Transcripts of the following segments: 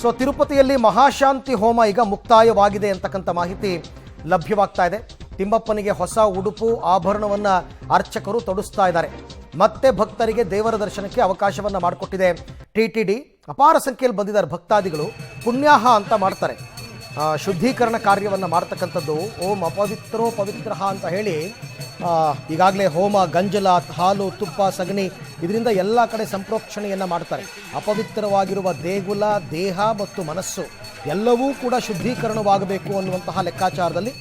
So ತಿರುಪತಿಯಲ್ಲಿ ಮಹಾಶಾಂತಿ ಹೋಮ ಈಗ ಮುಕ್ತಾಯವಾಗಿದೆ ಅಂತಕ್ಕಂಥ ಮಾಹಿತಿ ಲಭ್ಯವಾಗ್ತಾ ಇದೆ. ತಿಮ್ಮಪ್ಪನಿಗೆ ಹೊಸ ಉಡುಪು ಆಭರಣವನ್ನು ಅರ್ಚಕರು ತೊಡಿಸ್ತಾ ಇದ್ದಾರೆ. ಮತ್ತೆ ಭಕ್ತರಿಗೆ ದೇವರ ದರ್ಶನಕ್ಕೆ ಅವಕಾಶವನ್ನು ಮಾಡಿಕೊಟ್ಟಿದೆ TTD. ಅಪಾರ ಸಂಖ್ಯೆಯಲ್ಲಿ ಬಂದಿದ್ದಾರೆ ಭಕ್ತಾದಿಗಳು. ಪುಣ್ಯಾಹ ಅಂತ ಮಾಡ್ತಾರೆ, ಶುದ್ಧೀಕರಣ ಕಾರ್ಯವನ್ನು ಮಾಡ್ತಕ್ಕಂಥದ್ದು. ಓಂ ಅಪವಿತ್ರೋ ಪವಿತ್ರ ಅಂತ ಹೇಳಿ ಈಗಾಗಲೇ ಹೋಮ, ಗಂಜಲ, ಹಾಲು, ತುಪ್ಪ, ಸಗಣಿ ಇದರಿಂದ ಎಲ್ಲ ಕಡೆ ಸಂಪ್ರೋಕ್ಷಣೆಯನ್ನು ಮಾಡ್ತಾರೆ. ಅಪವಿತ್ರವಾಗಿರುವ ದೇಗುಲ, ದೇಹ ಮತ್ತು ಮನಸ್ಸು ಎಲ್ಲವೂ ಕೂಡ ಶುದ್ಧೀಕರಣವಾಗಬೇಕು ಅನ್ನುವಂತಹ ಲೆಕ್ಕಾಚಾರದಲ್ಲಿ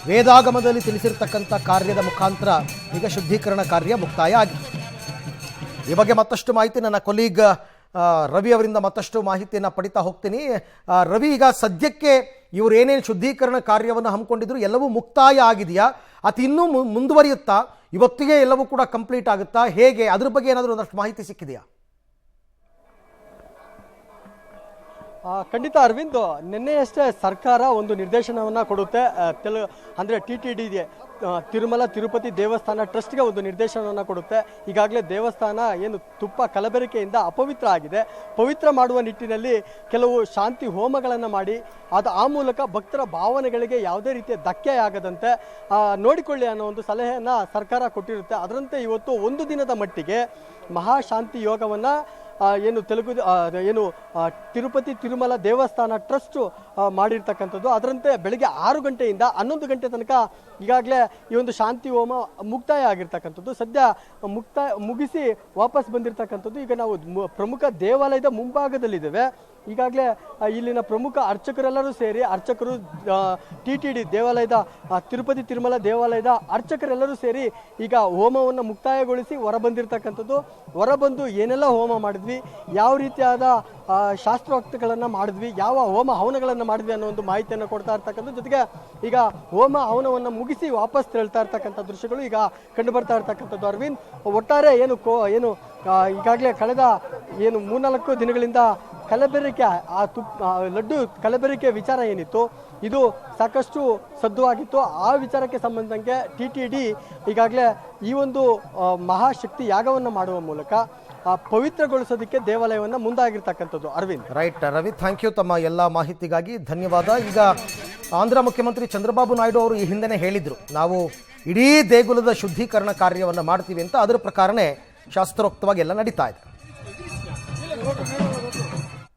ವೇದಾಗಮದಲ್ಲಿ ತಿಳಿಸಿರ್ತಕ್ಕಂಥ ಕಾರ್ಯದ ಮುಖಾಂತರ ಈಗ ಶುದ್ಧೀಕರಣ ಕಾರ್ಯ ಮುಕ್ತಾಯ ಆಗಿದೆ. ಈ ಬಗ್ಗೆ ಮತ್ತಷ್ಟು ಮಾಹಿತಿ ನನ್ನ ಕೊಲೀಗ್ ರವಿ ಅವರಿಂದ ಮತ್ತಷ್ಟು ಮಾಹಿತಿಯನ್ನು ಪಡಿತಾ ಹೋಗ್ತೀನಿ. ರವಿ, ಈಗ ಸದ್ಯಕ್ಕೆ ಇವರು ಏನೇನು ಶುದ್ಧೀಕರಣ ಕಾರ್ಯವನ್ನು ಹಮ್ಮಿಕೊಂಡಿದ್ರು ಎಲ್ಲವೂ ಮುಕ್ತಾಯ ಆಗಿದೆಯಾ ಅಥವಾ ಇನ್ನೂ ಮುಂದುವರಿಯುತ್ತಾ? ಇವತ್ತಿಗೆ ಎಲ್ಲವೂ ಕೂಡ ಕಂಪ್ಲೀಟ್ ಆಗುತ್ತಾ, ಹೇಗೆ? ಅದ್ರ ಬಗ್ಗೆ ಏನಾದರೂ ಒಂದಷ್ಟು ಮಾಹಿತಿ ಸಿಕ್ಕಿದೆಯಾ? ಖಂಡಿತ ಅರವಿಂದ್, ನಿನ್ನೆಯಷ್ಟೇ ಸರ್ಕಾರ ಒಂದು ನಿರ್ದೇಶನವನ್ನು ಕೊಡುತ್ತೆ. ಅಂದರೆ TTDಗೆ, ತಿರುಮಲ ತಿರುಪತಿ ದೇವಸ್ಥಾನ ಟ್ರಸ್ಟ್ಗೆ ಒಂದು ನಿರ್ದೇಶನವನ್ನು ಕೊಡುತ್ತೆ. ಈಗಾಗಲೇ ದೇವಸ್ಥಾನ ಏನು ತುಪ್ಪ ಕಲಬೆರಕೆಯಿಂದ ಅಪವಿತ್ರ ಆಗಿದೆ, ಪವಿತ್ರ ಮಾಡುವ ನಿಟ್ಟಿನಲ್ಲಿ ಕೆಲವು ಶಾಂತಿ ಹೋಮಗಳನ್ನು ಮಾಡಿ ಆ ಮೂಲಕ ಭಕ್ತರ ಭಾವನೆಗಳಿಗೆ ಯಾವುದೇ ರೀತಿಯ ಧಕ್ಕೆಯಾಗದಂತೆ ನೋಡಿಕೊಳ್ಳಿ ಅನ್ನೋ ಒಂದು ಸಲಹೆಯನ್ನು ಸರ್ಕಾರ ಕೊಟ್ಟಿರುತ್ತೆ. ಅದರಂತೆ ಇವತ್ತು ಒಂದು ದಿನದ ಮಟ್ಟಿಗೆ ಮಹಾಶಾಂತಿ ಯೋಗವನ್ನು ತಿರುಪತಿ ತಿರುಮಲ ದೇವಸ್ಥಾನ ಟ್ರಸ್ಟ್ ಮಾಡಿರ್ತಕ್ಕಂಥದ್ದು. ಅದರಂತೆ ಬೆಳಗ್ಗೆ 6 ಗಂಟೆಯಿಂದ 11 ಗಂಟೆ ತನಕ ಈಗಾಗಲೇ ಈ ಒಂದು ಶಾಂತಿ ಹೋಮ ಮುಕ್ತಾಯ ಆಗಿರ್ತಕ್ಕಂಥದ್ದು. ಸದ್ಯ ಮುಗಿಸಿ ವಾಪಸ್ ಬಂದಿರತಕ್ಕಂಥದ್ದು. ಈಗ ನಾವು ಪ್ರಮುಖ ದೇವಾಲಯದ ಮುಂಭಾಗದಲ್ಲಿದ್ದೇವೆ. ಈಗಾಗಲೇ ಇಲ್ಲಿನ ಪ್ರಮುಖ ಅರ್ಚಕರೆಲ್ಲರೂ ಸೇರಿ, ಅರ್ಚಕರು, TTD ದೇವಾಲಯದ, ತಿರುಪತಿ ತಿರುಮಲ ದೇವಾಲಯದ ಅರ್ಚಕರೆಲ್ಲರೂ ಸೇರಿ ಈಗ ಹೋಮವನ್ನು ಮುಕ್ತಾಯಗೊಳಿಸಿ ಹೊರಬಂದಿರತಕ್ಕಂಥದ್ದು. ಹೊರಬಂದು ಏನೆಲ್ಲ ಹೋಮ ಮಾಡಿದ್ವಿ, ಯಾವ ರೀತಿಯಾದ ಶಾಸ್ತ್ರೋಕ್ತಗಳನ್ನು ಮಾಡಿದ್ವಿ, ಯಾವ ಹೋಮ ಹವನಗಳನ್ನು ಮಾಡಿದ್ವಿ ಅನ್ನೋ ಒಂದು ಮಾಹಿತಿಯನ್ನು ಕೊಡ್ತಾ ಇರ್ತಕ್ಕಂಥ ಜೊತೆಗೆ ಈಗ ಹೋಮ ಹವನವನ್ನು ಮುಗಿಸಿ ವಾಪಸ್ ತೆರಳ್ತಾ ಇರ್ತಕ್ಕಂಥ ದೃಶ್ಯಗಳು ಈಗ ಕಂಡು ಬರ್ತಾ ಇರ್ತಕ್ಕಂಥದ್ದು. ಅರವಿಂದ್, ಒಟ್ಟಾರೆ ಈಗಾಗಲೇ ಕಳೆದ 3-4 ದಿನಗಳಿಂದ ಕಲಬೆರಕೆ, ಲಡ್ಡು ಕಲಬೆರಕೆ ವಿಚಾರ ಏನಿತ್ತು ಇದು ಸಾಕಷ್ಟು ಸದ್ದುವಾಗಿತ್ತು. ಆ ವಿಚಾರಕ್ಕೆ ಸಂಬಂಧಂಗೆ TTD ಈಗಾಗಲೇ ಈ ಒಂದು ಮಹಾಶಕ್ತಿ ಯಾಗವನ್ನು ಮಾಡುವ ಮೂಲಕ ಪವಿತ್ರಗೊಳಿಸೋದಕ್ಕೆ ದೇವಾಲಯವನ್ನು ಮುಂದಾಗಿರ್ತಕ್ಕಂಥದ್ದು. Arvind. Right Ravi, thank you ತಮ್ಮ ಎಲ್ಲ ಮಾಹಿತಿಗಾಗಿ, ಧನ್ಯವಾದ. ಈಗ ಆಂಧ್ರ ಮುಖ್ಯಮಂತ್ರಿ ಚಂದ್ರಬಾಬು ನಾಯ್ಡು ಅವರು ಈ ಹಿಂದೆನೇ ಹೇಳಿದರು, ನಾವು ಇಡೀ ದೇಗುಲದ ಶುದ್ಧೀಕರಣ ಕಾರ್ಯವನ್ನು ಮಾಡ್ತೀವಿ ಅಂತ. ಅದರ ಪ್ರಕಾರನೇ ಶಾಸ್ತ್ರೋಕ್ತವಾಗಿ ಎಲ್ಲ ನಡೀತಾ ಇದೆ.